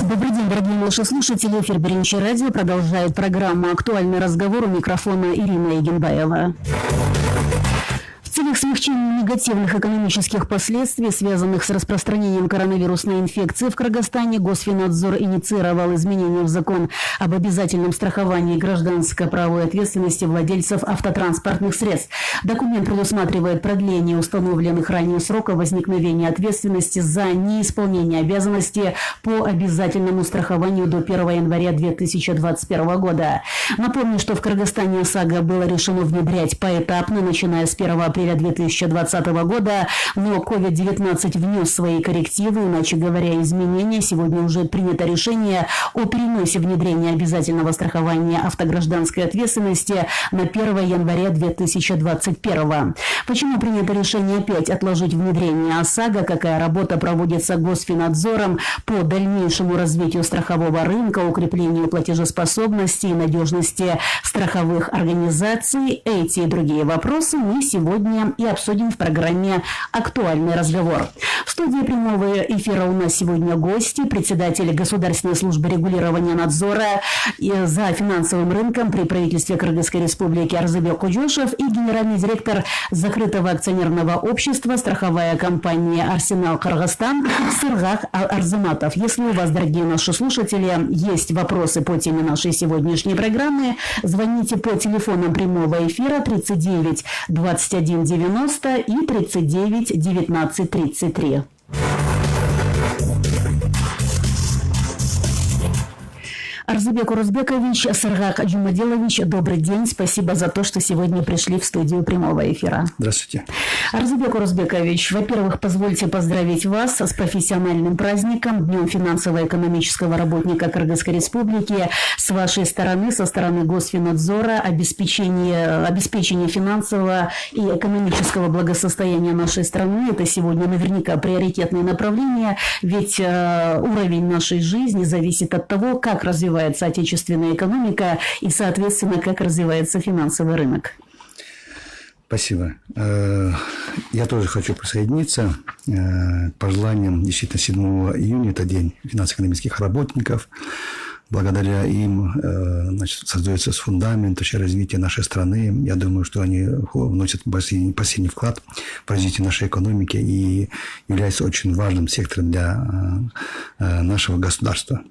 Добрый день, дорогие наши слушатели. Эфир Беренчи радио продолжает программа «Актуальный разговор». У микрофона Ирина Егенбаева. В целях смягчения негативных экономических последствий, связанных с распространением коронавирусной инфекции в Кыргызстане, Госфинадзор инициировал изменения в закон об обязательном страховании гражданско-правовой ответственности владельцев автотранспортных средств. Документ предусматривает продление установленных ранее срока возникновения ответственности за неисполнение обязанностей по обязательному страхованию до 1 января 2021 года. Напомню, что в Кыргызстане ОСАГО было решено внедрять поэтапно, начиная с 1 апреля 2020 года, но COVID-19 внес свои коррективы, иначе говоря, изменения. Сегодня уже принято решение о переносе внедрения обязательного страхования автогражданской ответственности на 1 января 2021. Почему принято решение опять отложить внедрение ОСАГО? Какая работа проводится Госфинадзором по дальнейшему развитию страхового рынка, укреплению платежеспособности и надежности страховых организаций? Эти и другие вопросы мы сегодня и обсудим в программе «Актуальный разговор». В студии прямого эфира у нас сегодня гости, председатель Государственной службы регулирования надзора за финансовым рынком при правительстве Кыргызской республики Арзыбек Кудюшев и генеральный директор закрытого акционерного общества страховая компания «Арсенал Кыргызстан» Сыргак Арзыматов. Если у вас, дорогие наши слушатели, есть вопросы по теме нашей сегодняшней программы, звоните по телефонам прямого эфира 39 21 90 и 39 19 33. Арзыбек Урузбекович, Сыргак Джумадилович, добрый день. Спасибо за то, что сегодня пришли в студию прямого эфира. Здравствуйте. Арзыбек Урузбекович, во-первых, позвольте поздравить вас с профессиональным праздником, Днем финансово-экономического работника Кыргызской республики. С вашей стороны, со стороны Госфинадзора, обеспечение финансового и экономического благосостояния нашей страны – это сегодня наверняка приоритетное направление, ведь уровень нашей жизни зависит от того, как развивается отечественная экономика и, соответственно, как развивается финансовый рынок. Спасибо. Я тоже хочу присоединиться к пожеланиям. Действительно, 7 июня – это День финансово-экономических работников. Благодаря им создается фундамент развития нашей страны. Я думаю, что они вносят посильный вклад в развитие нашей экономики и являются очень важным сектором для нашего государства.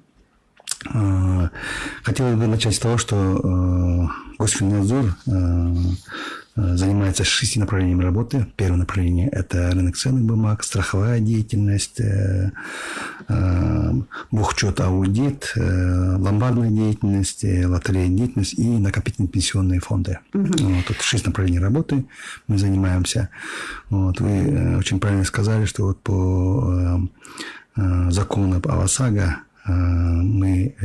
Хотелось бы начать с того, что Госфинадзор занимается 6 направлениями работы. Первое направление – это рынок ценных бумаг, страховая деятельность, бухучет, аудит, ломбардная деятельность, лотерейная деятельность и накопительные пенсионные фонды. Тут 6 направлений работы мы занимаемся. Вы очень правильно сказали, что по закону об ОСАГО мы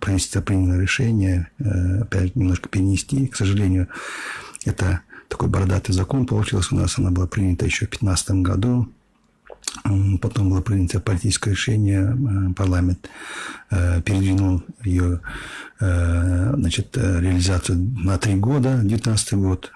правительство приняло решение опять немножко перенести. К сожалению, это такой бородатый закон получился у нас. Она была принята еще в 2015 году. Потом было принято политическое решение. Парламент передвинул ее реализацию на 3 года, 2019 год.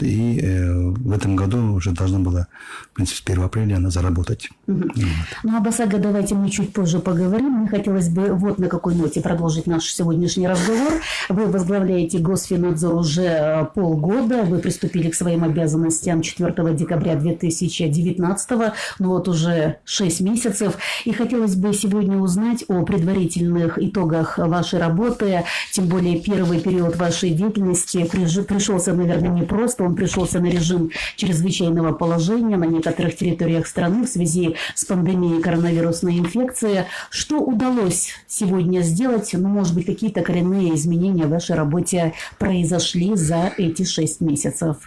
И в этом году уже должна была, в принципе, с 1 апреля она заработать. Ну, об ОСАГО давайте мы чуть позже поговорим. Мне хотелось бы вот на какой ноте продолжить наш сегодняшний разговор. Вы возглавляете Госфинадзор уже полгода. Вы приступили к своим обязанностям 4 декабря 2019. Ну вот уже 6 месяцев. И хотелось бы сегодня узнать о предварительных итогах вашей работы. Тем более первый период вашей деятельности пришелся, наверное, непросто. Он пришелся на режим чрезвычайного положения на некоторых территориях страны в связи с пандемией коронавирусной инфекции. Что удалось сегодня сделать? Ну, может быть, какие-то коренные изменения в вашей работе произошли за эти 6 месяцев?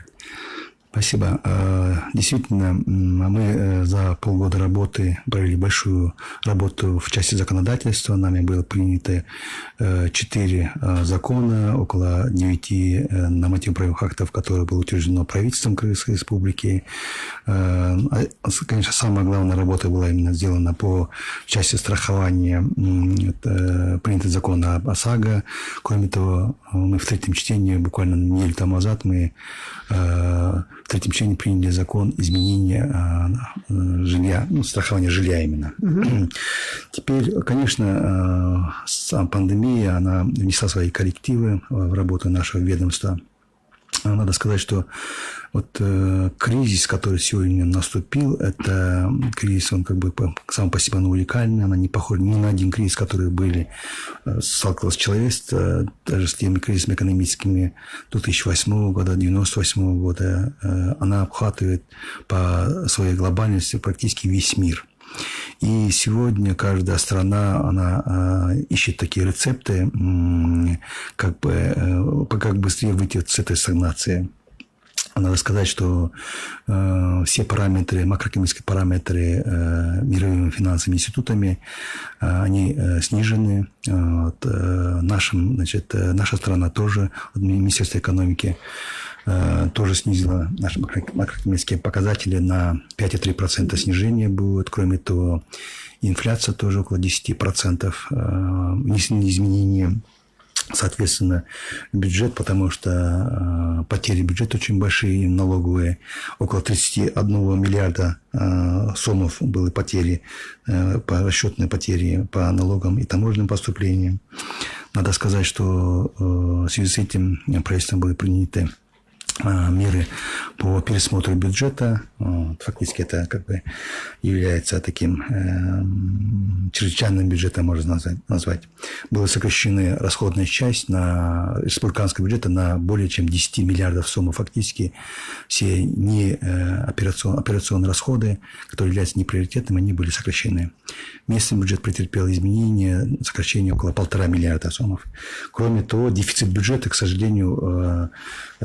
Спасибо. Действительно, мы за полгода работы провели большую работу в части законодательства. Нами было принято 4 закона, около 9 нормативно-правовых актов, которые было утверждено правительством Кыргызской республики. Конечно, самая главная работа была именно сделана по части страхования. Принят закон об ОСАГО. Кроме того, мы в 3-м чтении, буквально неделю тому назад, мы в 3-м чтении приняли закон изменения жилья, страхования жилья именно. Теперь, конечно, сама пандемия, она внесла свои коррективы в работу нашего ведомства. Надо сказать, что вот кризис, который сегодня наступил, это кризис, он как бы сам по себе уникальный, она не похожа ни на один кризис, который сталкивалось человечество, даже с теми кризисами экономическими 2008 года, 1998 года, она обхватывает по своей глобальности практически весь мир. И сегодня каждая страна, она ищет такие рецепты, как быстрее выйти с этой стагнации. Надо сказать, что все параметры, макроэкономические параметры мировыми финансовыми институтами, они снижены. Наша страна тоже, Министерство экономики, тоже снизила наши макроэкономические показатели на 5,3% снижения будет. Кроме того, инфляция тоже около 10%. Внесены изменения, соответственно, бюджет, потому что потери бюджета очень большие, налоговые. Около 31 миллиарда сомов были потери, расчетные потери по налогам и таможенным поступлениям. Надо сказать, что в связи с этим правительством были приняты меры по пересмотру бюджета. Фактически это как бы является таким чрезвычайным бюджетом, можно назвать. Была сокращена расходная часть на республиканского бюджета на более чем 10 миллиардов сомов. Фактически все операционные расходы, которые являются неприоритетными, они были сокращены. Местный бюджет претерпел изменения, сокращение около 1,5 миллиарда сомов. Кроме того, дефицит бюджета, к сожалению,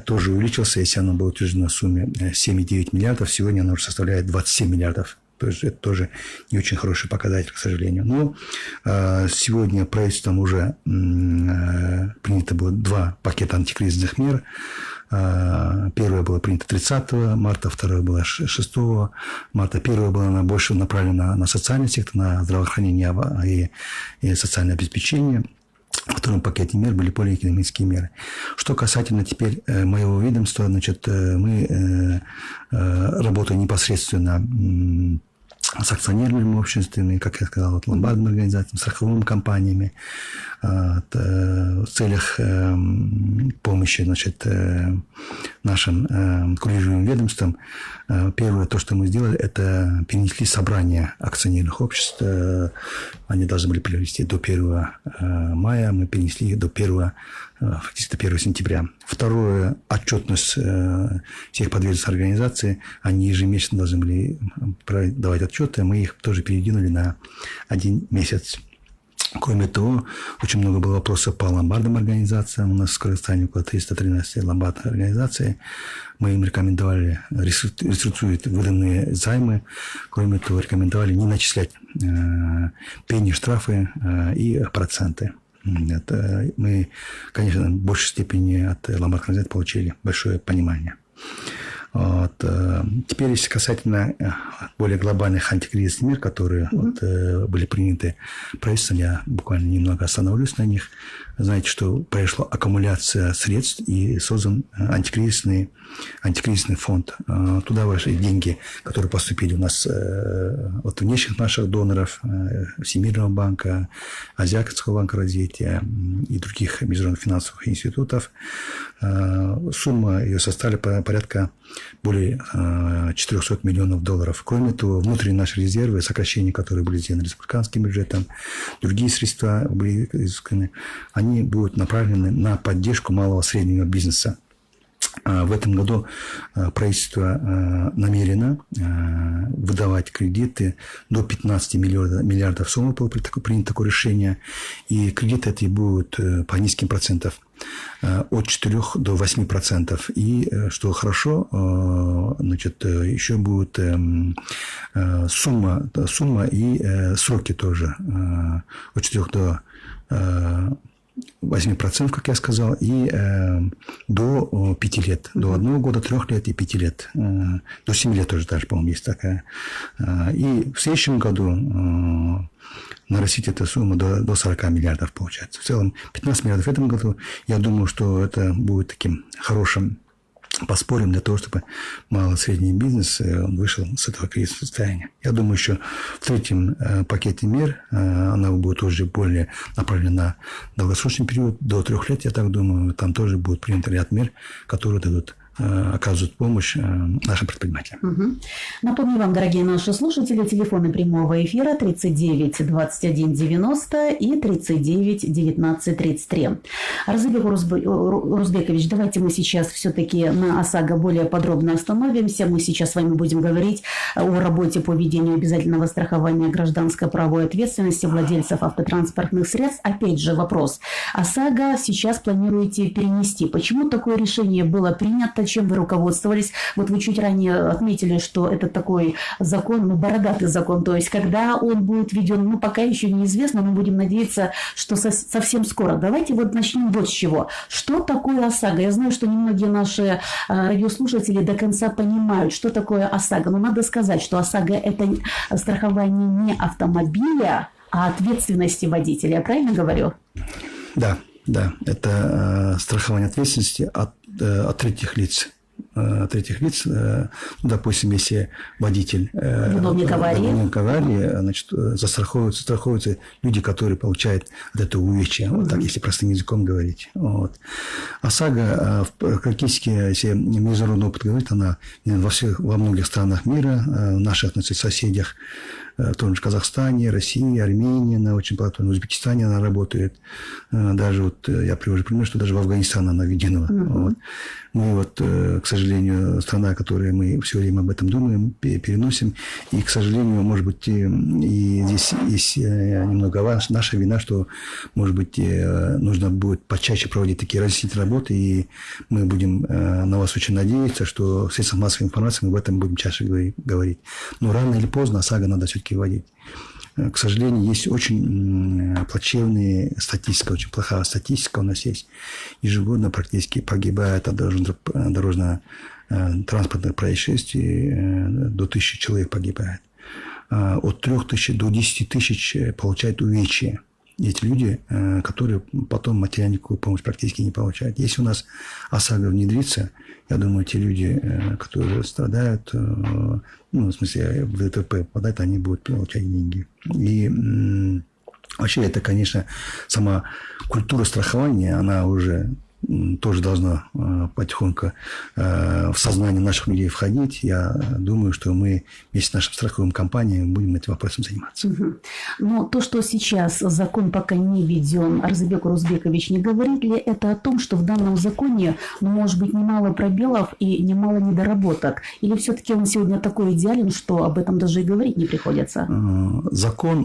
тоже увеличился. Если оно было утверждено в сумме 7,9 миллиардов, сегодня оно уже составляет 27 миллиардов. То есть это тоже не очень хороший показатель, к сожалению. Но сегодня правительством уже принято было 2 пакета антикризисных мер. Первое было принято 30 марта, второе было 6 марта. Первое было больше направлено на социальный сектор, на здравоохранение и социальное обеспечение. В втором пакете мер были полиэкономические меры. Что касательно теперь моего ведомства, мы работаем непосредственно с акционерными обществами, как я сказал, ломбардными организациями, страховыми компаниями в целях помощи нашим курируемым ведомствам. Первое, то, что мы сделали, это перенесли собрание акционерных обществ. Они должны были провести до 1 мая, мы перенесли их до 1 сентября. Второе, отчетность всех подведомственных организаций. Они ежемесячно должны были давать отчеты, мы их тоже передвинули на 1 месяц. Кроме того, очень много было вопросов по ломбардным организациям. У нас в Кыргызстане около 313 ломбардных организаций. Мы им рекомендовали реструктурировать выданные займы. Кроме того, рекомендовали не начислять пени, штрафы и проценты. Это мы, конечно, в большей степени от ломбардных организаций получили большое понимание. Теперь, если касательно более глобальных антикризисных мер, которые были приняты правительством, я буквально немного остановлюсь на них. Знаете, что произошла аккумуляция средств и создан антикризисный фонд. Туда вошли деньги, которые поступили у нас от внешних наших доноров, Всемирного банка, Азиатского банка развития и других международных финансовых институтов. Сумма ее составила порядка более 400 миллионов долларов. Кроме того, внутренние наши резервы, сокращения, которые были сделаны республиканским бюджетом, другие средства были изысканы, они будут направлены на поддержку малого и среднего бизнеса. В этом году правительство намерено выдавать кредиты до 15 миллиардов сумм, было принято такое решение, и кредиты эти будут по низким процентам, от 4 до 8%. И, что хорошо, еще будет сумма и сроки тоже от 4 до 8%, как я сказал, и до 5 лет. До 1 года, 3 лет и 5 лет. До 7 лет тоже даже, по-моему, есть такая. И в следующем году нарастить эту сумму до 40 миллиардов, получается. В целом 15 миллиардов в этом году. Я думаю, что это будет таким хорошим поспорим для того, чтобы малый и средний бизнес он вышел с этого кризисного состояния. Я думаю, что в третьем пакете мер она будет уже более направлена на долгосрочный период, до 3 лет, я так думаю, там тоже будет принят ряд мер, которые дадут оказывают помощь нашим предпринимателям. Напомню вам, дорогие наши слушатели, телефоны прямого эфира 39 21 90 и 39 19 33. Арзыбек Урузбекович, давайте мы сейчас все-таки на ОСАГО более подробно остановимся. Мы сейчас с вами будем говорить о работе по ведению обязательного страхования гражданско-правовой ответственности владельцев автотранспортных средств. Опять же вопрос. ОСАГО сейчас планируете перенести. Почему такое решение было принято? Чем вы руководствовались? Вот вы чуть ранее отметили, что это такой закон, бородатый закон, то есть когда он будет введен, пока еще неизвестно, мы будем надеяться, что совсем скоро. Давайте вот начнем вот с чего. Что такое ОСАГО? Я знаю, что немногие наши радиослушатели до конца понимают, что такое ОСАГО, но надо сказать, что ОСАГО – это страхование не автомобиля, а ответственности водителя. Я правильно говорю? Да, это страхование ответственности от третьих лиц. Допустим, если водитель виновник аварии, значит, страхуются люди, которые получают от этого увечья, вот так, если простым языком говорить. Вот. ОСАГО, практически, если международный опыт говорит, она во многих странах мира, в наших, значит, соседях, в том же Казахстане, России, Армении, она очень плотно, в Узбекистане она работает. Даже вот я привожу пример, что даже в Афганистане она введена. Вот. Мы к сожалению, страна, которая мы все время об этом думаем, переносим. И, к сожалению, может быть, и здесь есть немного наша вина, что, может быть, нужно будет почаще проводить такие разъяснительные работы, и мы будем на вас очень надеяться, что в средствах массовой информации мы об этом будем чаще говорить. Но рано или поздно ОСАГО надо все-таки вводить. К сожалению, есть очень плачевная статистика, очень плохая статистика у нас есть. Ежегодно практически погибает от дорожно-транспортных происшествий до 1000 человек погибает. От 3000 до 10 тысяч получают увечья. Эти люди, которые потом материальную помощь практически не получают. Если у нас ОСАГО внедрится, я думаю, те люди, которые страдают, в смысле, в ДТП попадают, они будут получать деньги. И вообще, это, конечно, сама культура страхования, она уже тоже должна потихоньку в сознание наших людей входить. Я думаю, что мы вместе с нашей страховой компанией будем этим вопросом заниматься. Но то, что сейчас закон пока не введен, Арзыбек Урузбекович, не говорит ли это о том, что в данном законе может быть немало пробелов и немало недоработок? Или все-таки он сегодня такой идеален, что об этом даже и говорить не приходится? Закон,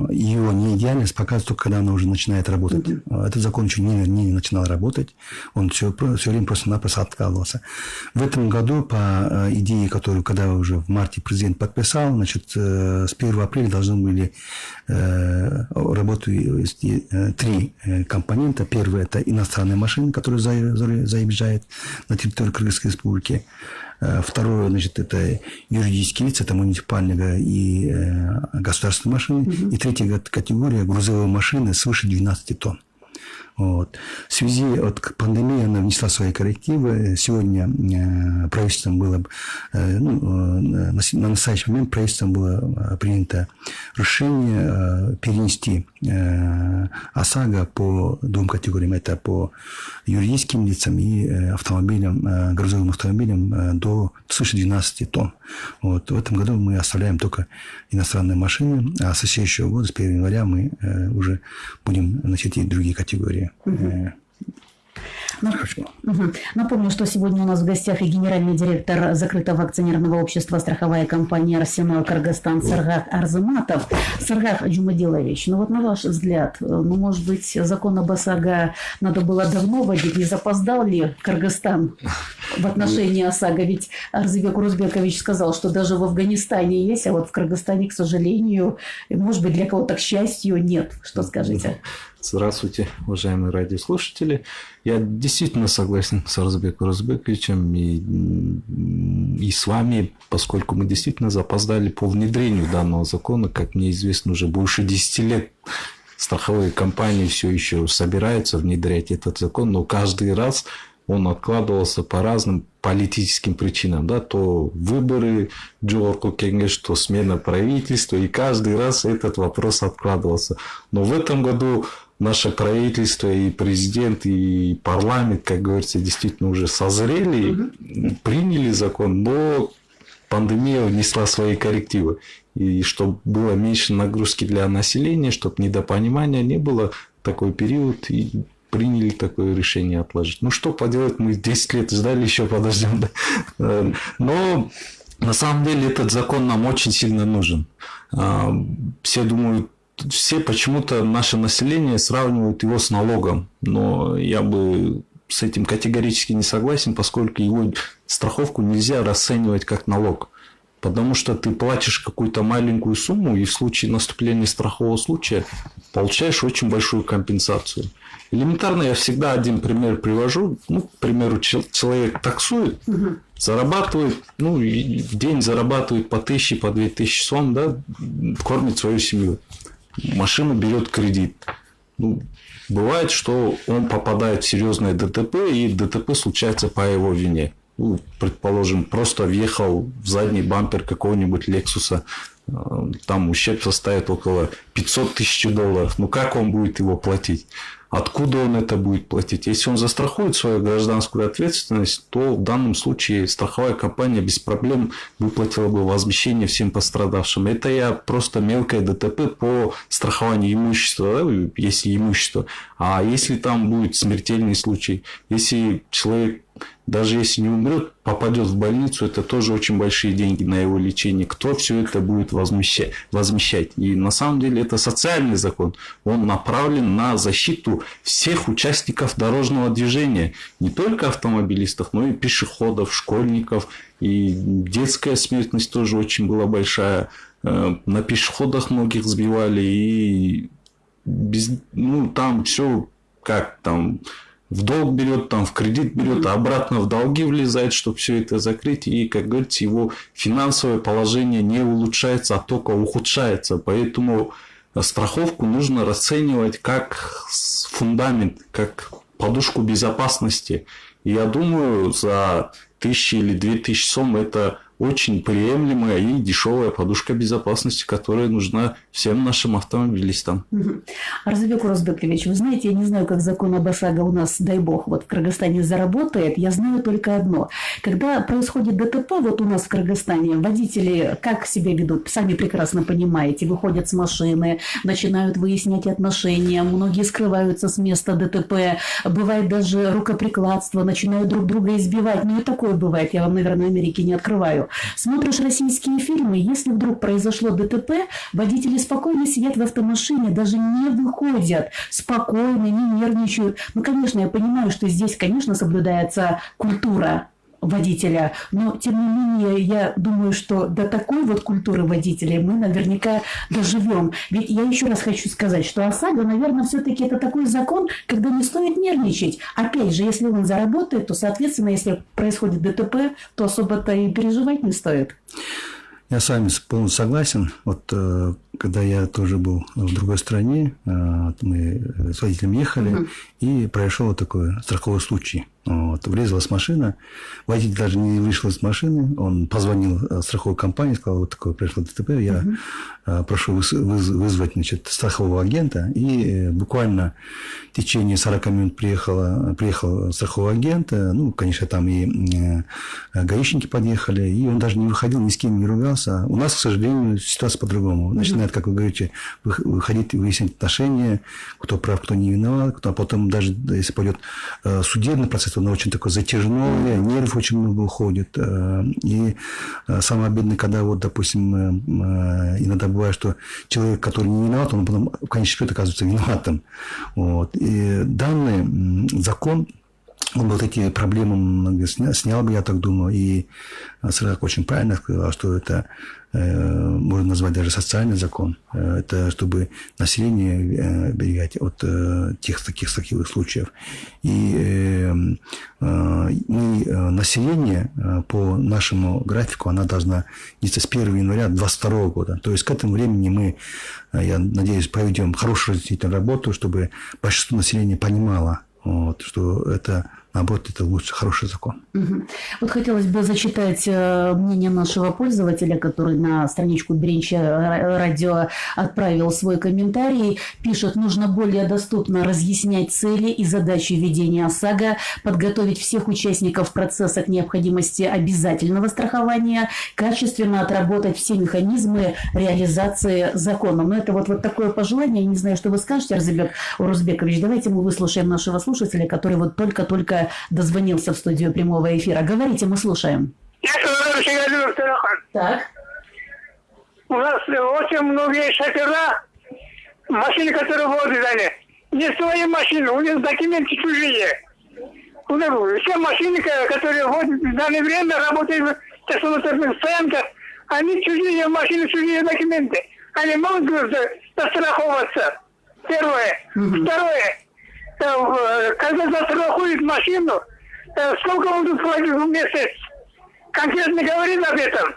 его неидеальность показывает только, когда она уже начинает работать. Этот закон еще не начинал работать. Он все время просто-напросто отказывался. В этом году, по идее, которую, когда уже в марте президент подписал, значит, с 1 апреля должны были работать 3 компонента. Первый – это иностранные машины, которые заезжают на территорию Кыргызской республики. Второе, значит, это юридические лица, это муниципальные и государственные машины. И третья категория – грузовые машины свыше 12 тонн. Вот. В связи с пандемией она внесла свои коррективы. Сегодня правительством было, на настоящий момент правительством было принято решение перенести ОСАГО по 2 категориям. Это по юридическим лицам и автомобилям, грузовым автомобилям до свыше 12 тонн. Вот. В этом году мы оставляем только иностранные машины, а с следующего года, с 1 января, мы уже будем носить и другие категории. Напомню, что сегодня у нас в гостях и генеральный директор закрытого акционерного общества страховая компания «Арсенал Кыргызстан» Саргах Арзыматов. Саргах Джумадилович, вот на ваш взгляд, может быть, закон об ОСАГО надо было давно вводить, не запоздал ли Кыргызстан в отношении ОСАГО? Ведь Арзыбек Урузбекович сказал, что даже в Афганистане есть, а вот в Кыргызстане, к сожалению, может быть, для кого-то, к счастью, нет. Что скажете? Здравствуйте, уважаемые радиослушатели. Я действительно согласен с Арзыбеком Урузбековичем и с вами, поскольку мы действительно запоздали по внедрению данного закона. Как мне известно, уже больше 10 лет страховые компании все еще собираются внедрять этот закон, но каждый раз он откладывался по разным политическим причинам, да, то выборы Джорку Кенгеш, то смена правительства, и каждый раз этот вопрос откладывался. Но в этом году наше правительство и президент, и парламент, как говорится, действительно уже созрели, приняли закон, но пандемия внесла свои коррективы. И чтобы было меньше нагрузки для населения, чтобы недопонимания не было, такой период, и приняли такое решение отложить. Ну, что поделать, мы 10 лет ждали, еще подождем. Да? Но на самом деле этот закон нам очень сильно нужен. Все думают, все почему-то наше население сравнивают его с налогом, но я бы с этим категорически не согласен, поскольку его страховку нельзя расценивать как налог. Потому что ты платишь какую-то маленькую сумму, и в случае наступления страхового случая получаешь очень большую компенсацию. Элементарно я всегда один пример привожу. Ну, к примеру, человек таксует, зарабатывает, ну, в день зарабатывает по 1000, по 2000 сом, да, кормит свою семью. Машину берет кредит. Ну, бывает, что он попадает в серьезное ДТП, и ДТП случается по его вине. Ну, предположим, просто въехал в задний бампер какого-нибудь Лексуса, там ущерб составит около 500 тысяч долларов. Ну, как он будет его платить? Откуда он это будет платить? Если он застрахует свою гражданскую ответственность, то в данном случае страховая компания без проблем выплатила бы возмещение всем пострадавшим. Это я просто мелкое ДТП по страхованию имущества, да, если имущество. А если там будет смертельный случай, если человек, даже если не умрет, попадет в больницу, это тоже очень большие деньги на его лечение. Кто все это будет возмещать? И на самом деле это социальный закон. Он направлен на защиту всех участников дорожного движения. Не только автомобилистов, но и пешеходов, школьников. И детская смертность тоже очень была большая. На пешеходах многих сбивали. И там все как там... В долг берет, там в кредит берет, а обратно в долги влезает, чтобы все это закрыть. И, как говорится, его финансовое положение не улучшается, а только ухудшается. Поэтому страховку нужно расценивать как фундамент, как подушку безопасности. И я думаю, за 1000 или 2000 сом это очень приемлемая и дешевая подушка безопасности, которая нужна всем нашим автомобилистам. Арзабек Уразбекович, вы знаете, я не знаю, как закон об ОСАГО у нас, дай бог, вот в Кыргызстане заработает. Я знаю только одно. Когда происходит ДТП, вот у нас в Кыргызстане, водители как себя ведут? Сами прекрасно понимаете. Выходят с машины, начинают выяснять отношения, многие скрываются с места ДТП, бывает даже рукоприкладство, начинают друг друга избивать. Ну и такое бывает, я вам, наверное, в Америке не открываю. Смотришь российские фильмы, если вдруг произошло ДТП, водители спокойно сидят в автомашине, даже не выходят, спокойно, не нервничают. Ну, конечно, я понимаю, что здесь, конечно, соблюдается культура водителя, но, тем не менее, я думаю, что до такой вот культуры водителей мы наверняка доживем. Ведь я еще раз хочу сказать, что ОСАГО, наверное, все-таки это такой закон, когда не стоит нервничать. Опять же, если он заработает, то, соответственно, если происходит ДТП, то особо-то и переживать не стоит. Я с вами полностью согласен. Вот когда я тоже был в другой стране, мы с водителем ехали, и произошел вот такой страховой случай. Вот, врезалась машина, водитель даже не вышел из машины, он позвонил страховой компании, сказал, вот такое произошло ДТП, я прошу вызвать, значит, страхового агента, и буквально в течение 40 минут приехал страховой агент, ну, конечно, там и гаишники подъехали, и он даже не выходил, ни с кем не ругался. У нас, к сожалению, ситуация по-другому. Начинает, как вы говорите, выходить, выяснять отношения, кто прав, кто не виноват, кто, а потом даже, если пойдет судебный процесс, он очень такой затяжной, нервов очень много уходит. И самое обидное, когда, вот, допустим, иногда бывает, что человек, который не виноват, он потом в конечном счете оказывается виноватым. Вот. И данный закон, он вот эти проблемы снял бы, я так думаю, и Сырак очень правильно сказал, что это можно назвать даже социальный закон. Это чтобы население берегать от таких случаев. И население по нашему графику, она должна где-то с 1 января 2022 года. То есть к этому времени мы, я надеюсь, проведем хорошую разъяснительную работу, чтобы большинство населения понимало, вот, что это наоборот, это лучше, хороший закон. Мгм. Вот хотелось бы зачитать мнение нашего пользователя, который на страничку Беренча радио отправил свой комментарий. Пишет: нужно более доступно разъяснять цели и задачи ведения ОСАГО, подготовить всех участников процесса к необходимости обязательного страхования, качественно отработать все механизмы реализации закона. Но это вот такое пожелание. Я не знаю, что вы скажете, Арзебек Урузбекович. Давайте мы выслушаем нашего слушателя, который вот только дозвонился в студию прямого эфира. Говорите, мы слушаем. Так. У нас очень многие шофера, машины, которые воду дали, не свои машины, у них документы чужие. Все машины, которые в данное время работают в таксомоторных стоянках, они чужие машины, чужие документы. Они могут застраховаться. Первое. Второе. Когда застрахуют машину, сколько он тут платит в месяц? Конкретно говорит об этом,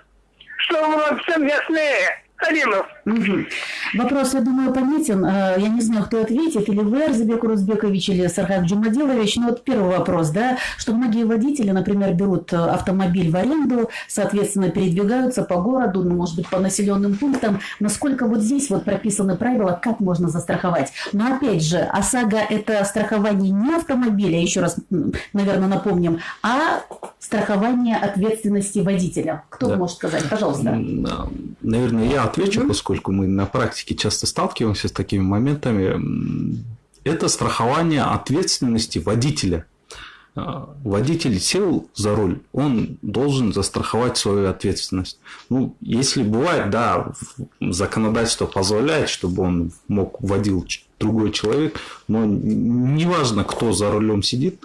чтобы было всем яснее. Алимов. Угу. Вопрос, я думаю, понятен. Я не знаю, кто ответит, или вы, Арзебек Урузбекович, или Сархат Джумадилович. Но вот первый вопрос, да, что многие водители, например, берут автомобиль в аренду, соответственно, передвигаются по городу, ну, может быть, по населенным пунктам. Насколько вот здесь вот прописаны правила, как можно застраховать. Но опять же, ОСАГО – это страхование не автомобиля, еще раз, наверное, напомним, а страхование ответственности водителя. Кто может сказать? Пожалуйста. Наверное, я отвечу, поскольку мы на практике часто сталкиваемся с такими моментами. Это страхование ответственности водителя. Водитель сел за руль, он должен застраховать свою ответственность. Ну, если бывает, да, законодательство позволяет, чтобы он водил другой человек, но неважно, кто за рулем сидит,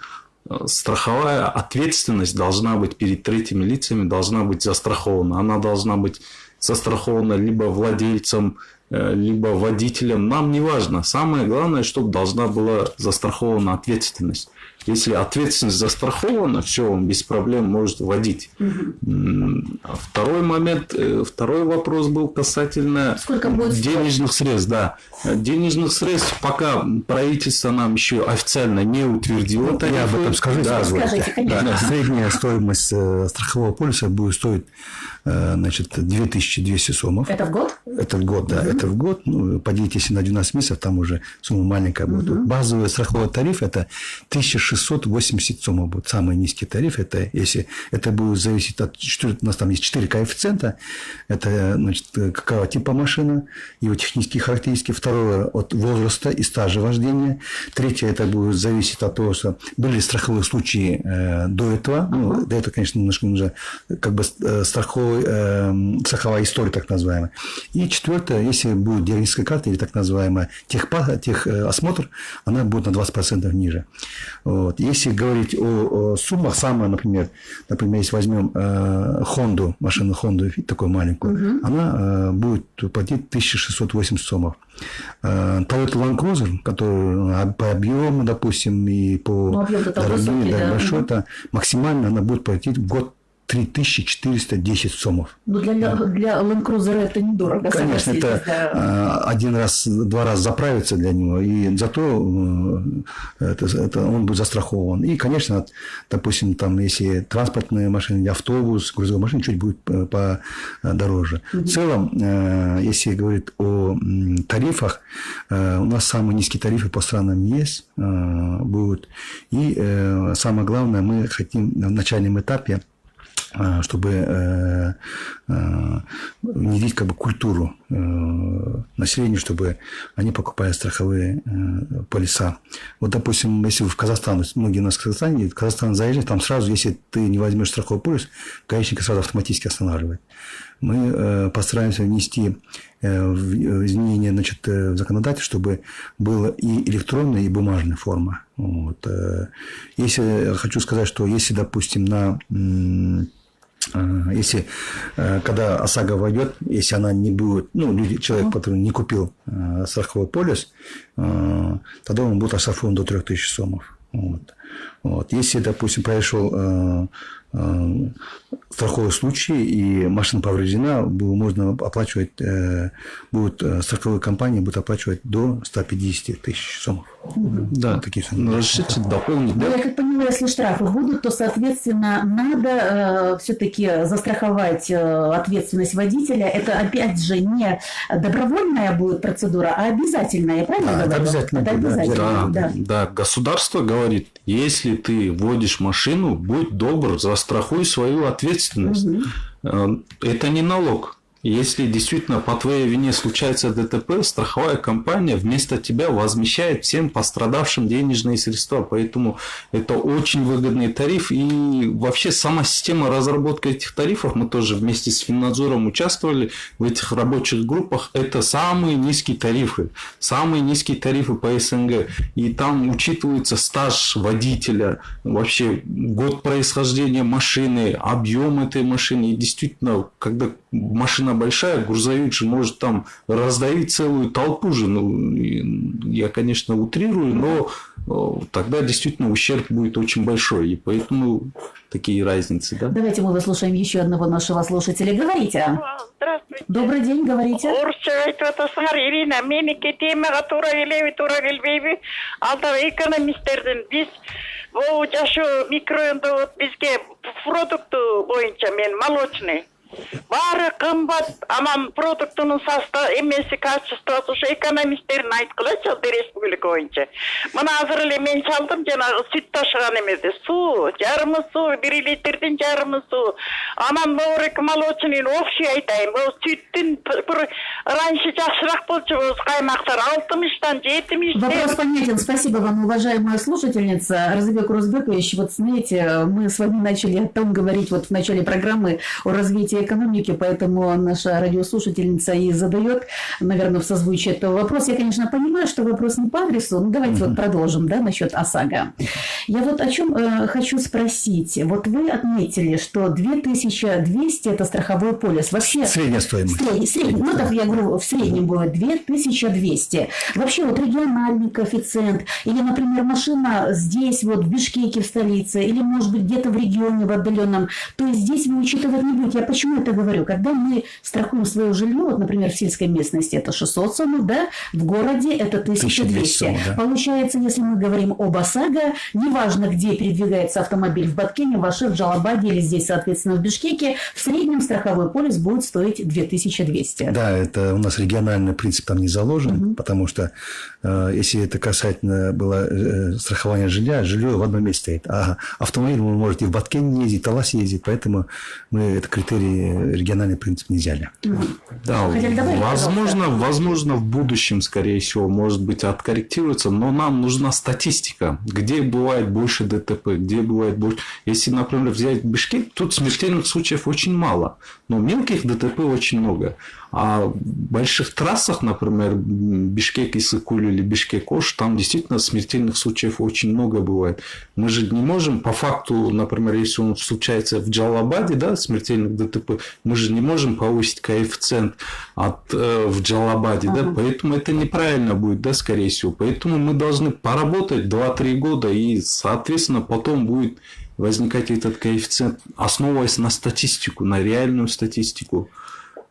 страховая ответственность должна быть перед третьими лицами, должна быть застрахована. Она должна быть застрахована либо владельцем, либо водителем. Нам не важно. Самое главное, чтобы должна была застрахована ответственность. Если ответственность застрахована, все, он без проблем может водить. Второй момент, второй вопрос был касательно денежных средств. Да. Денежных средств пока правительство нам еще официально не утвердило. Я об этом скажу. Да. Скажите, конечно. Средняя стоимость страхового полиса будет стоить 2200 сомов. Это в год? Это в год, да. Это в год. Ну, поделите, если на 12 месяцев, там уже сумма маленькая будет. Базовый страховой тариф – это 1680 сомов будет. Самый низкий тариф – это если это будет зависеть от… У нас там есть 4 коэффициента. Это, значит, какого типа машина, его технические характеристики. Второе – от возраста и стажа вождения. Третье – это будет зависеть от того, что были страховые случаи до этого. Ну, до этого, конечно, немножко уже как бы страховая история, так называемая. И четвертое, если будет диагностическая карта или так называемая техосмотр, она будет на 20% ниже. Вот. Если говорить о суммах, самое, например, если возьмем Honda, машину Honda, такую маленькую, она будет платить 1680 сомов. Toyota Land Cruiser, который по объему, допустим, и по дороге, большой, это максимально она будет платить в год 3410 сомов. Ну, для Land Cruiser это недорого. Конечно, это один раз, два раза заправиться для него, и зато это он будет застрахован. И, конечно, допустим, там, если транспортные машины, автобус, грузовые машины, чуть будет подороже. В целом, если говорить о тарифах, у нас самые низкие тарифы по странам есть, будут. И самое главное, мы хотим в начальном этапе, чтобы внедрить как бы культуру населения, чтобы они покупали страховые полиса. Вот, допустим, если в Казахстан, многие у нас в Казахстан заезжают, там сразу, если ты не возьмешь страховой полис, гаишник сразу автоматически останавливает. Мы постараемся внести изменения, значит, в законодательство, чтобы была и электронная, и бумажная форма. Вот. Если хочу сказать, что если, допустим, если когда ОСАГО войдет, если она не будет, человек, который не купил страховой полис, тогда он будет оштрафован до 3000 сомов. Вот. Вот. Если, допустим, произошел страховой случай и машина повреждена, можно оплачивать, страховые компании будут оплачивать до 150 тысяч сомов. Да, вот такие суммы. Разрешите дополнить, да? Я как понимаю, если штрафы будут, то, соответственно, надо все-таки застраховать ответственность водителя. Это, опять же, не добровольная будет процедура, а обязательная. Я правильно говорю? Это обязательно. Это обязательно, Да, государство говорит, если ты водишь машину, будь добр, застрахуй свою ответственность. Это не налог. Если действительно по твоей вине случается ДТП, страховая компания вместо тебя возмещает всем пострадавшим денежные средства. Поэтому это очень выгодный тариф. И вообще сама система разработки этих тарифов, мы тоже вместе с Финнадзором участвовали в этих рабочих группах, это самые низкие тарифы. Самые низкие тарифы по СНГ. И там учитывается стаж водителя, вообще год происхождения машины, объем этой машины. И действительно, когда машина большая, грузовик же может там раздавить целую толпу же. Ну, я, конечно, утрирую, но тогда действительно ущерб будет очень большой. И поэтому такие разницы, да? Давайте мы выслушаем еще одного нашего слушателя. Говорите. Здравствуйте. Добрый день, говорите. Орысша айтып атасыңар, Ирина. Меники темага туура келеби, туура келбейби? Алда экономисттердин биз бул жашоо микрорайондо вот бизге продукту боюнча мен молочный. Бары кымбат, анан продуктунун состав эмеси качествосу ушу экономисттердин айткылачы республика боюнча. Мына азыр эле мен чалдым, жанагы сүт ташыган эмеде суу, жарымы суу, 1 литрдин жарымы суу. Анан Норик молочный общий айтайын. Бул сүттүн раньше жакшыраак болчу, каймактар 60-тан 70. Вопрос понятен. Спасибо вам, уважаемая слушательница. Разыбек Урузбекович, вот знаете, мы с вами начали о том говорить вот в начале программы о развитии экономики, поэтому наша радиослушательница и задает, наверное, в созвучии этого вопрос. Я, конечно, понимаю, что вопрос не по адресу, но давайте вот продолжим, да, насчет ОСАГО. Я вот о чем хочу спросить. Вот вы отметили, что 2200 – это страховой полис. Вообще, средняя стоимость. Средний, ну, так я говорю, в среднем будет 2200. Вообще, вот региональный коэффициент, или, например, машина здесь, вот в Бишкеке, в столице, или, может быть, где-то в регионе, в отдаленном, то есть здесь вы учитывать не будете. Я почему это говорю? Когда мы страхуем свое жилье, вот, например, в сельской местности это 600 сомов, да, в городе это 1200. сомов, да. Получается, если мы говорим об ОСАГО, неважно, где передвигается автомобиль, в Баткене, в Аше, в Джалабаде или здесь, соответственно, в Бишкеке, в среднем страховой полис будет стоить 2200. Да, это у нас региональный принцип там не заложен, потому что если это касательно было страхования жилья, жилье в одном месте стоит, а автомобиль вы можете в Баткене ездить, в Талас ездить, поэтому мы это критерий региональный принцип не взяли. Да, Хотя, возможно, в будущем, скорее всего, может быть, откорректируется, но нам нужна статистика, где бывает больше ДТП, где бывает больше. Если, например, взять Бишкек, тут смертельных случаев очень мало, но мелких ДТП очень много. А в больших трассах, например, Бишкек-Иссык-Куль или Бишкек-Ош, там действительно смертельных случаев очень много бывает. Мы же не можем, по факту, например, если он случается в Джалабаде, да, смертельных ДТП, мы же не можем повысить коэффициент в Джалабаде, да, поэтому это неправильно будет, да, скорее всего. Поэтому мы должны поработать 2-3 года, и, соответственно, потом будет возникать этот коэффициент, основываясь на статистику, на реальную статистику.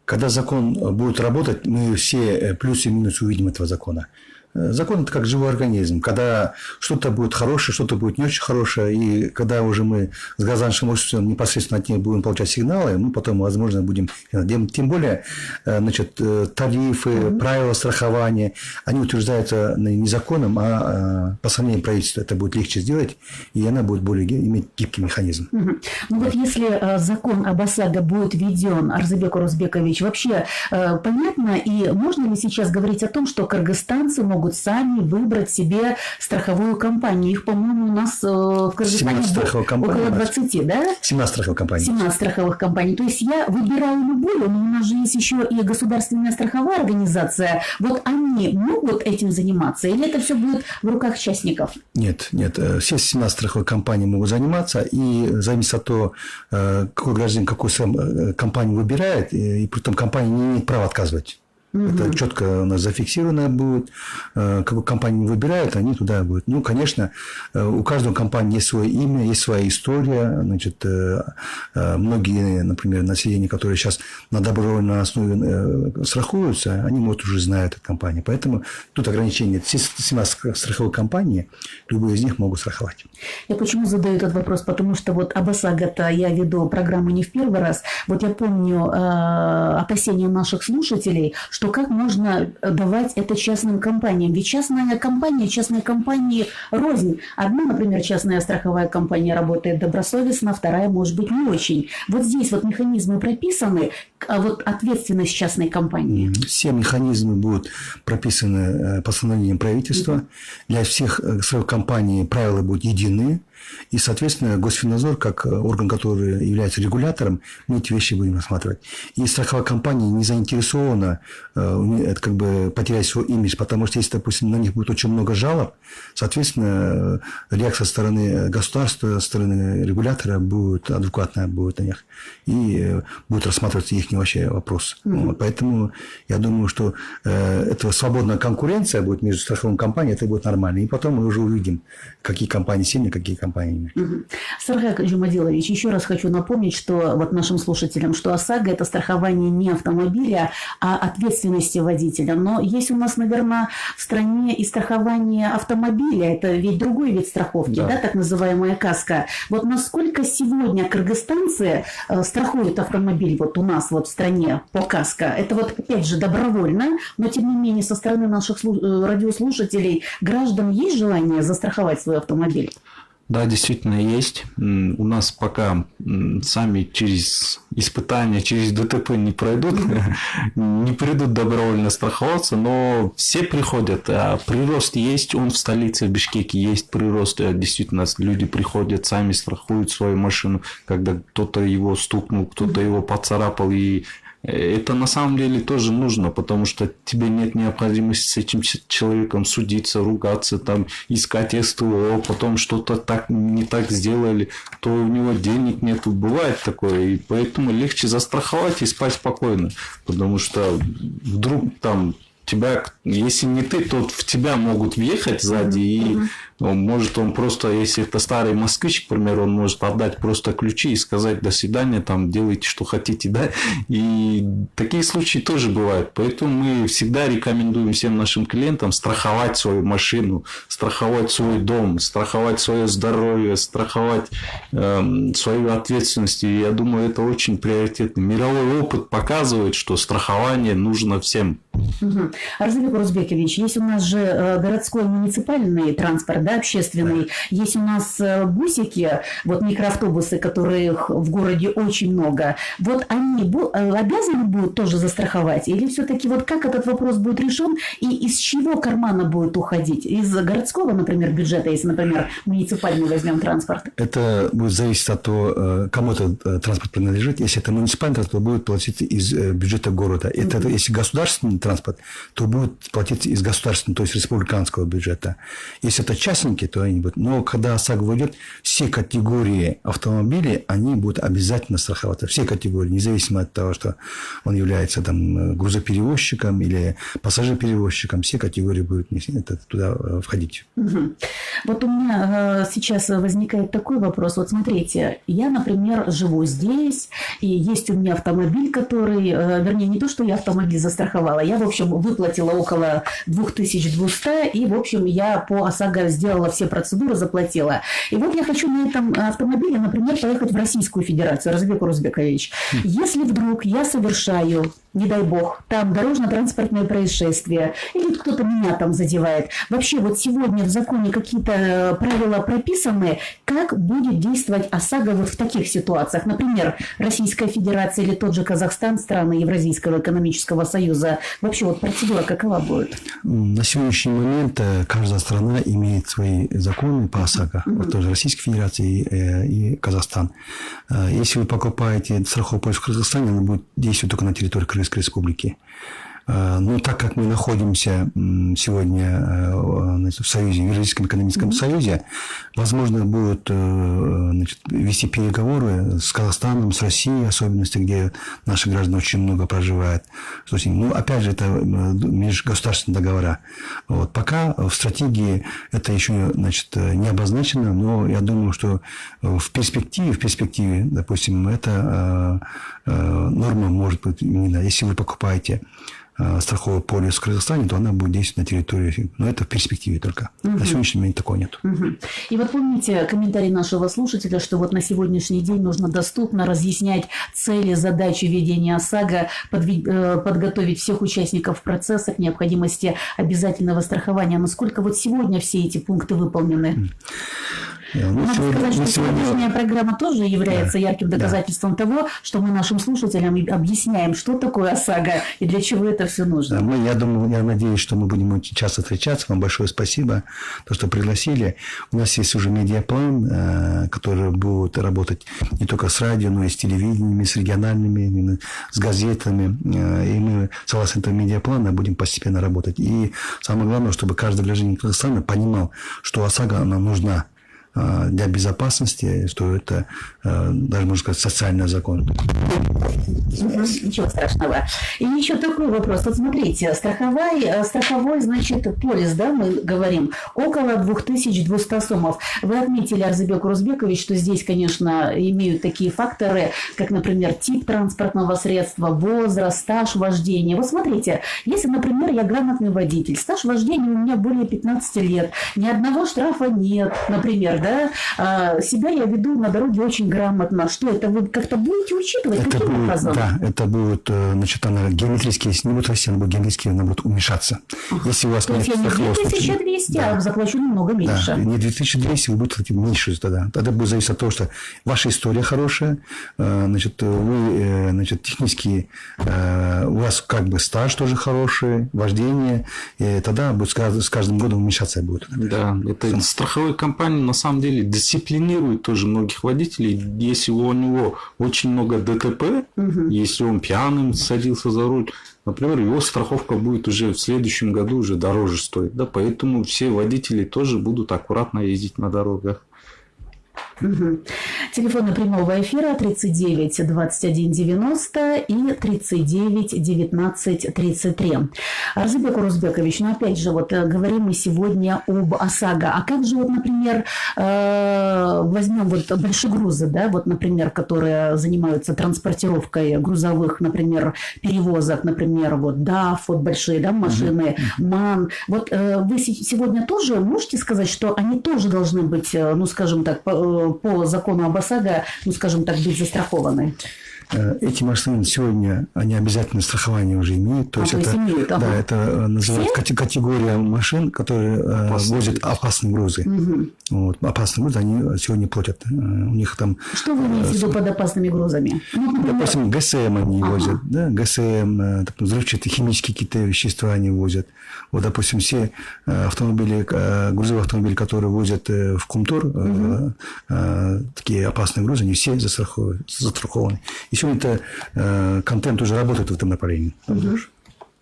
Когда закон будет работать, мы все плюсы и минусы увидим этого закона. Закон – это как живой организм. Когда что-то будет хорошее, что-то будет не очень хорошее, и когда уже мы с гражданским обществом непосредственно от них будем получать сигналы, мы потом, возможно, будем… Тем более, значит, тарифы, правила страхования, они утверждаются не законом, а постановлением правительства. Это будет легче сделать, и она будет более иметь гибкий механизм. Ну вот если закон об ОСАГО будет введен, Арзыбек Урузбекович, вообще понятно, и можно ли сейчас говорить о том, что кыргызстанцы могут сами выбрать себе страховую компанию? Их, по-моему, у нас в Кыргызстане около 20, да? 17 страховых компаний. 17 страховых компаний. То есть я выбираю любую, но у нас же есть еще и государственная страховая организация. Вот они могут этим заниматься, или это все будет в руках частников? Нет. Все 17 страховых компаний могут заниматься, и зависит от того, какой гражданин какую компанию выбирает, и при этом компания не имеет права отказывать. Это четко у нас зафиксировано будет. Какую компанию выбирают, они туда будут. Ну, конечно, у каждой компании есть свое имя, есть своя история. Значит, многие, например, население, которые сейчас на добровольной основе страхуются, они, может, уже знают эту компанию. Поэтому тут ограничения. Все 17 страховых компаний, любые из них могут страховать. Я почему задаю этот вопрос? Потому что вот об ОСАГО-то я веду программу не в первый раз. Вот я помню опасения наших слушателей, что как можно давать это частным компаниям. Ведь частные компании рознь. Одна, например, частная страховая компания работает добросовестно, вторая, может быть, не очень. Вот здесь вот механизмы прописаны, а вот ответственность частной компании. Все механизмы будут прописаны постановлением правительства. Для всех страховых компаний правила будут едины. И, соответственно, Госфиннадзор, как орган, который является регулятором, мы эти вещи будем рассматривать. И страховая компания не заинтересована как бы потерять свой имидж, потому что если, допустим, на них будет очень много жалоб, соответственно, реакция со стороны государства, со стороны регулятора будет адекватная будет на них. И будет рассматриваться их вообще вопрос. Вот. Поэтому я думаю, что эта свободная конкуренция будет между страховыми компаниями, это будет нормально. И потом мы уже увидим, какие компании сильные, какие компании. Саргай Джумадилович, еще раз хочу напомнить, что вот нашим слушателям, что ОСАГО – это страхование не автомобиля, а ответственности водителя. Но есть у нас, наверное, в стране и страхование автомобиля. Это ведь другой вид страховки, да, так называемая каска. Вот насколько сегодня кыргызстанцы страхуют автомобиль вот у нас вот в стране по каска? Это вот опять же добровольно, но тем не менее со стороны наших радиослушателей, граждан есть желание застраховать свой автомобиль? Да, действительно есть. У нас пока сами через испытания, через ДТП не пройдут, не придут добровольно страховаться, но все приходят. Прирост есть, он в столице, в Бишкеке есть прирост. Действительно, люди приходят, сами страхуют свою машину, когда кто-то его стукнул, кто-то его поцарапал, и это на самом деле тоже нужно, потому что тебе нет необходимости с этим человеком судиться, ругаться, там, искать СТО, потом что-то так не так сделали, то у него денег нету. Бывает такое, и поэтому легче застраховать и спать спокойно, потому что вдруг там тебя, если не ты, то в тебя могут въехать сзади, и может он просто, если это старый москвич, к примеру, он может отдать просто ключи и сказать до свидания, там делайте, что хотите, да, и такие случаи тоже бывают, поэтому мы всегда рекомендуем всем нашим клиентам страховать свою машину, страховать свой дом, страховать свое здоровье, страховать свою ответственность, и я думаю, это очень приоритетно. Мировой опыт показывает, что страхование нужно всем. Арзабек Урузбекович, есть у нас же городской муниципальный транспорт, да, общественный, есть у нас бусики, вот микроавтобусы, которых в городе очень много. Вот они обязаны будут тоже застраховать? Или все-таки вот как этот вопрос будет решен и из чего кармана будет уходить? Из городского, например, бюджета, если, например, муниципальный возьмем транспорт? Это будет зависеть от того, кому этот транспорт принадлежит. Если это муниципальный транспорт, то будет платиться из бюджета города. Это если государственный транспорт, то будет платиться из государственного, то есть республиканского бюджета. Если это частники, то они будут. Но когда ОСАГО войдет, все категории автомобилей, они будут обязательно страховаться. Все категории, независимо от того, что он является там, грузоперевозчиком или пассажироперевозчиком, все категории будут туда входить. Вот у меня сейчас возникает такой вопрос. Вот смотрите, я, например, живу здесь, и есть у меня автомобиль, который, вернее, не то, что я автомобиль застраховала, я, в общем, выплатила около 2200, и, в общем, я по ОСАГО сделала все процедуры, заплатила. И вот я хочу на этом автомобиле, например, поехать в Российскую Федерацию, Арзабек Урузбекович. Если вдруг я совершаю, не дай бог, там дорожно-транспортное происшествие, или кто-то меня там задевает, вообще вот сегодня в законе какие-то правила прописаны, как будет действовать ОСАГО вот в таких ситуациях? Например, Российская Федерация или тот же Казахстан, страны Евразийского экономического союза. Вообще вот процедура какова будет? На сегодняшний момент каждая страна имеет свои законы по ОСАГО. Вот тоже Российская Федерация и Казахстан. Если вы покупаете страховой полис в Казахстане, она будет действовать только на территории Крымской Республики. Но так как мы находимся сегодня в Союзе, в Евразийском экономическом союзе, возможно, будут вести переговоры с Казахстаном, с Россией, особенности, где наши граждане очень много проживают. Ну, опять же, это межгосударственные договора. Вот. Пока в стратегии это еще, значит, не обозначено, но я думаю, что в перспективе, допустим, эта норма может быть именно, если вы покупаете страховой полис в Казахстане, то она будет действовать на территории. Но это в перспективе только. На сегодняшний момент такого нет. И вот помните комментарий нашего слушателя, что вот на сегодняшний день нужно доступно разъяснять цели, задачи ведения ОСАГО, подготовить всех участников процесса к необходимости обязательного страхования. Насколько вот сегодня все эти пункты выполнены? Надо сказать, что сегодняшняя программа тоже является ярким доказательством того, что мы нашим слушателям объясняем, что такое ОСАГО и для чего это все нужно. Я надеюсь, что мы будем очень часто встречаться. Вам большое спасибо, то, что пригласили. У нас есть уже медиаплан, который будет работать не только с радио, но и с телевидением, с региональными, с газетами. И мы, согласно этому медиаплану, будем постепенно работать. И самое главное, чтобы каждый гражданин Казахстана понимал, что ОСАГО она нужна для безопасности, что это, даже можно сказать, социальный закон. Ничего страшного. И еще такой вопрос. Вот смотрите, страховой, значит, полис, да, мы говорим, около 2200 сомов. Вы отметили, Арзыбек Урузбекович, что здесь, конечно, имеют такие факторы, как, например, тип транспортного средства, возраст, стаж вождения. Вот смотрите, если, например, я грамотный водитель, стаж вождения у меня более 15 лет, ни одного штрафа нет, например, да, себя я веду на дороге очень грамотно. Что это вы как-то будете учитывать? Это каким будет, образом? да, это будет, значит, она геометрически, если не будет расти, она будет геометрически, она будет уменьшаться. Если у вас то есть я не 2200, да, а заплачу немного меньше. Да, не 2200, вы будете платить меньше тогда. Тогда будет зависеть от того, что ваша история хорошая, значит, вы, значит, технически, у вас как бы стаж тоже хороший, вождение, и тогда будет с каждым годом уменьшаться будет. Да, это страховые компании на самом деле дисциплинируют тоже многих водителей. Если у него очень много ДТП, если он пьяным садился за руль, например, его страховка будет уже в следующем году уже дороже стоить. Да? Поэтому все водители тоже будут аккуратно ездить на дорогах. Телефоны прямого эфира 39 21 90 и 39 19 33. Арзыбек Урузбекович, ну опять же, вот говорим мы сегодня об ОСАГО. А как же вот, например, возьмем вот большегрузы, да, вот, например, которые занимаются транспортировкой грузовых, например, перевозок, например, вот ДАФ, вот большие, да, машины, МАН. Вот вы сегодня тоже можете сказать, что они тоже должны быть, ну, скажем так, по закону об ОСАГО, ну, скажем так, быть застрахованы? Эти машины сегодня, они обязательно страхование уже имеют. То есть это, имеют, да, это называется категория машин, которые возят опасные грузы. Вот, опасные грузы, они сегодня платят. У них там... Что вы имеете в виду под опасными грузами? Ну, например... Допустим, ГСМ они возят. Да? ГСМ, взрывчатые химические какие-то вещества они возят. Вот, допустим, все автомобили, грузовые автомобили, которые возят в Кумтор, такие опасные грузы, они все застрахованы. И сегодня это контент уже работает в этом направлении.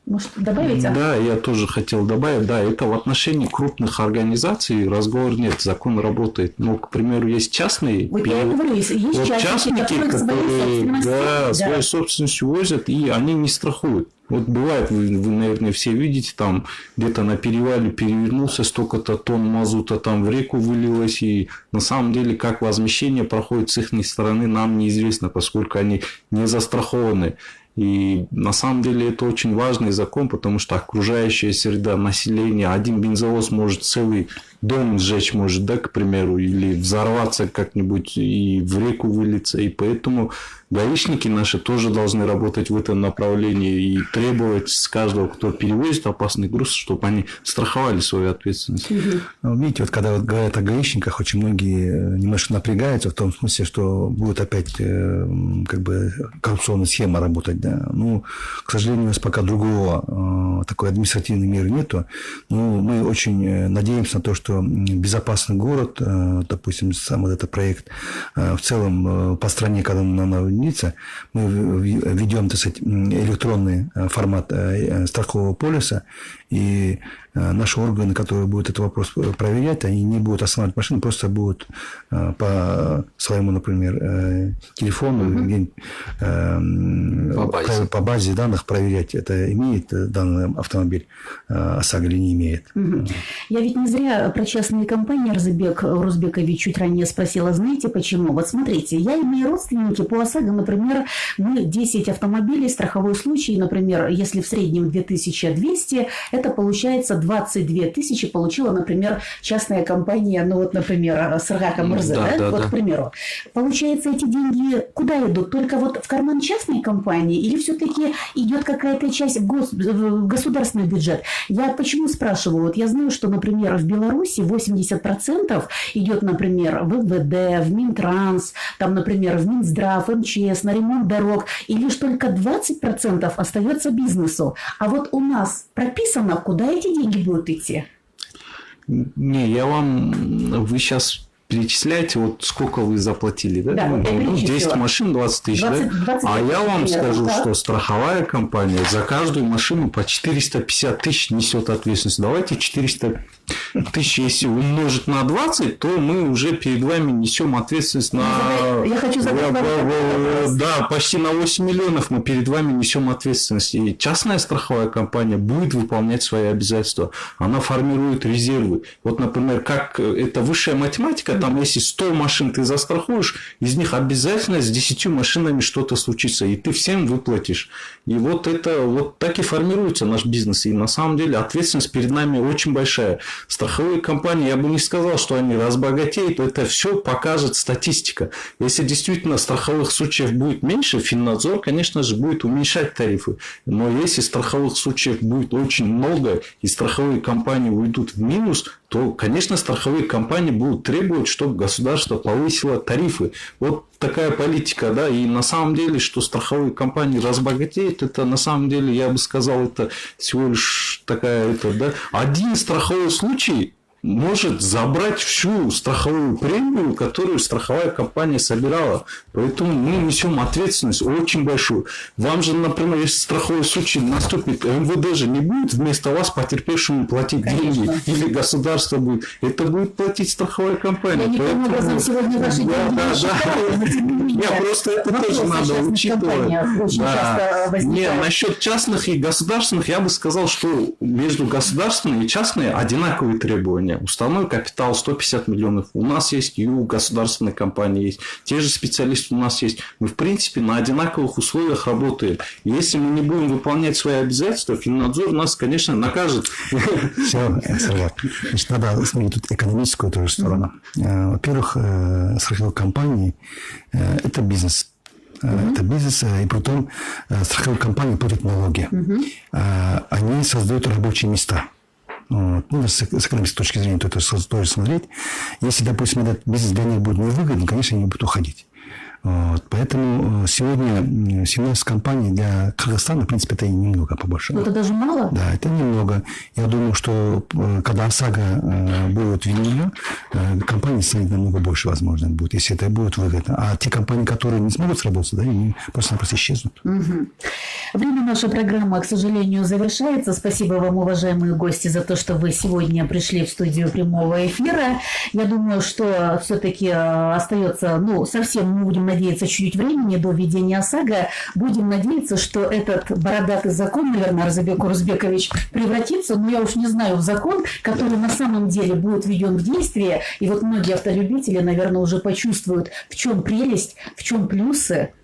Может, добавить? Да, я тоже хотел добавить. Да, это в отношении крупных организаций разговор нет, закон работает. Но, к примеру, есть частные. Вот я говорю, есть частники, которые своей собственностью возят, и они не страхуют. Вот бывает, вы, наверное, все видите, там где-то на перевале перевернулся, столько-то тонн мазута там в реку вылилось, и на самом деле, как возмещение проходит с их стороны, нам неизвестно, поскольку они не застрахованы. И на самом деле это очень важный закон, потому что окружающая среда, население, один бензовоз может целый дом сжечь, может, да, к примеру, или взорваться как-нибудь и в реку вылиться. И поэтому гаишники наши тоже должны работать в этом направлении и требовать с каждого, кто перевозит опасный груз, чтобы они страховали свою ответственность. Видите, вот когда вот говорят о гаишниках, очень многие немножко напрягаются в том смысле, что будет опять как бы коррупционная схема работать. Да? Ну, к сожалению, у нас пока другого такой административной меры нету. Но мы очень надеемся на то, что безопасный город, допустим, сам вот этот проект в целом по стране, когда единица, мы введем, так сказать, электронный формат страхового полиса, и наши органы, которые будут этот вопрос проверять, они не будут останавливать машину, просто будут по своему, например, телефону, по базе данных проверять, это имеет данный автомобиль ОСАГО или не имеет. Я ведь не зря про частные компании Розыбек Рузбекович чуть ранее спросила, знаете почему? Вот смотрите, я и мои родственники по ОСАГО, например, мы 10 автомобилей, страховой случай, например, если в среднем 2200, это получается 22 тысячи получила, например, частная компания, ну вот, например, Сыргака Мырзы, вот, к примеру. Получается, эти деньги куда идут? Только вот в карман частной компании или все-таки идет какая-то часть в государственный бюджет? Я почему спрашиваю? Вот я знаю, что, например, в Беларуси 80% идет, например, в МВД, в Минтранс, там, например, в Минздрав, МЧС, на ремонт дорог, и лишь только 20% остается бизнесу. А вот у нас прописано, куда эти деньги будут идти? Не, вы сейчас перечисляете, вот сколько вы заплатили, да? Да, 10 машин, 20 тысяч, 20, да? А я вам скажу, да? что страховая компания за каждую машину по 450 тысяч несет ответственность. Давайте 400 тысяч, если умножить на 20, то мы уже перед вами несем ответственность на... Я хочу задать да, почти на 8 миллионов мы перед вами несем ответственность. И частная страховая компания будет выполнять свои обязательства. Она формирует резервы. Вот, например, как это высшая математика, там, если 100 машин ты застрахуешь, из них обязательно с 10 машинами что-то случится, и ты всем выплатишь. И вот это вот так и формируется наш бизнес. И на самом деле ответственность перед нами очень большая. Страховые компании, я бы не сказал, что они разбогатеют, это все покажет статистика. Если действительно страховых случаев будет меньше, Финнадзор, конечно же, будет уменьшать тарифы. Но если страховых случаев будет очень много, и страховые компании уйдут в минус, то, конечно, страховые компании будут требовать, чтобы государство повысило тарифы. Вот такая политика, да, и на самом деле, что страховые компании разбогатеют, это на самом деле, я бы сказал, это всего лишь такая, один страховой случай может забрать всю страховую премию, которую страховая компания собирала. Поэтому мы несем ответственность очень большую. Вам же, например, если страховой случай наступит, МВД же не будет вместо вас потерпевшему платить деньги, или государство будет. Это будет платить страховая компания. Я никаким образом сегодня ваши деньги не просто это тоже надо учитывать. Не, насчет частных и государственных я бы сказал, что между государственными и частными одинаковые требования. Уставной капитал 150 миллионов у нас есть, и у государственной компании есть. Те же специалисты у нас есть. Мы, в принципе, на одинаковых условиях работаем. И если мы не будем выполнять свои обязательства, Финнадзор нас, конечно, накажет. Все, значит, надо смотреть тут экономическую тоже сторону. Во-первых, страховые компании – это бизнес. Это бизнес, и потом страховые компании платят налоги. Они создают рабочие места. Вот. Ну, с экономической точки зрения, то это тоже смотреть. Если, допустим, этот бизнес для них будет невыгоден, конечно, они будут уходить. Вот. Поэтому сегодня 17 компаний для Кыргызстана, в принципе, это и немного побольше. Это даже мало? Да, это немного. Я думаю, что когда ОСАГО будет введено, компаний станет намного больше, возможно, будет, если это будет выгодно. А те компании, которые не смогут сработать, да, они просто-напросто исчезнут. Время нашей программы, к сожалению, завершается. Спасибо вам, уважаемые гости, за то, что вы сегодня пришли в студию прямого эфира. Я думаю, что все-таки остается, совсем, мы будем надеяться, чуть-чуть времени до введения ОСАГО. Будем надеяться, что этот бородатый закон, наверное, Розыбек Рузбекович, превратится, я уж не знаю, в закон, который на самом деле будет введен в действие. И вот многие автолюбители, наверное, уже почувствуют, в чем прелесть, в чем плюсы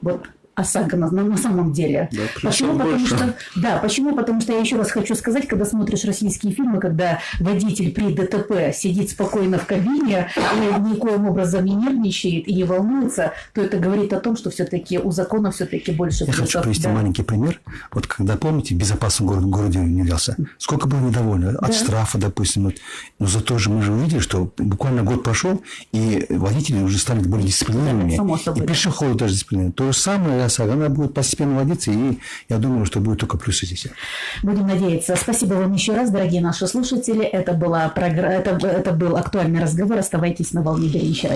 ОСАГО на самом деле. Да, почему? Потому что я еще раз хочу сказать, когда смотришь российские фильмы, когда водитель при ДТП сидит спокойно в кабине и никоим образом не нервничает и не волнуется, то это говорит о том, что все-таки у закона все-таки больше плюсов. Я хочу привести маленький пример. Вот когда, помните, безопасный город в городе внедрялся, сколько было недовольно от штрафа, допустим. Но зато же мы же увидели, что буквально год прошел, и водители уже стали более дисциплинированными. И пешеходы даже дисциплинированные. То же самое она будет постепенно вводиться, и я думаю, что будет только плюсы здесь. Будем надеяться. Спасибо вам еще раз, дорогие наши слушатели. Это был актуальный разговор. Оставайтесь на волне Беренча.